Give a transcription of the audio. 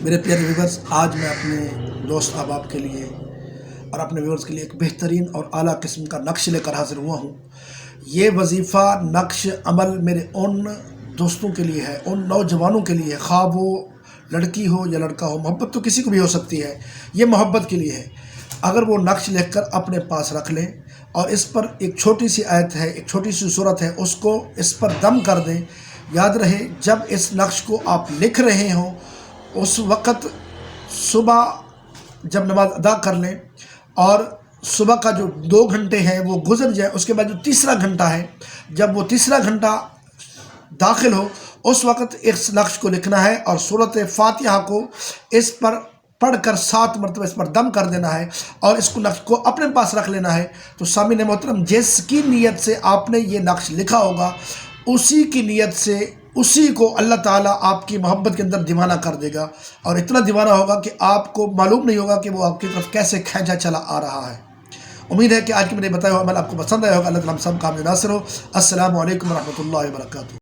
میرے پیارے ویورز، آج میں اپنے دوست احباب کے لیے اور اپنے ویورز کے لیے ایک بہترین اور اعلیٰ قسم کا نقش لے کر حاضر ہوا ہوں۔ یہ وظیفہ نقش عمل میرے ان دوستوں کے لیے ہے، ان نوجوانوں کے لیے، خواہ وہ لڑکی ہو یا لڑکا ہو، محبت تو کسی کو بھی ہو سکتی ہے، یہ محبت کے لیے ہے۔ اگر وہ نقش لکھ کر اپنے پاس رکھ لیں اور اس پر ایک چھوٹی سی آیت ہے، ایک چھوٹی سی صورت ہے، اس کو اس پر دم کر دیں، یاد رہے جب اس نقش کو آپ لکھ رہے ہوں اس وقت صبح جب نماز ادا کر لیں اور صبح کا جو 2 گھنٹے ہیں وہ گزر جائے، اس کے بعد جو تیسرا گھنٹہ ہے، جب وہ تیسرا گھنٹہ داخل ہو اس وقت اس نقش کو لکھنا ہے اور سورۃ فاتحہ کو اس پر پڑھ کر 7 مرتبہ اس پر دم کر دینا ہے اور اس کو نقش کو اپنے پاس رکھ لینا ہے۔ تو سامعین محترم، جس کی نیت سے آپ نے یہ نقش لکھا ہوگا اسی کی نیت سے اسی کو اللہ تعالیٰ آپ کی محبت کے اندر دیوانہ کر دے گا، اور اتنا دیوانہ ہوگا کہ آپ کو معلوم نہیں ہوگا کہ وہ آپ کی طرف کیسے کھینچا چلا آ رہا ہے۔ امید ہے کہ آج کے میں نے بتایا ہوا عمل آپ کو پسند آیا ہوگا۔ اللہ تعالیٰ ہم سب کا ناصر ہو۔ السلام علیکم ورحمۃ اللہ وبرکاتہ۔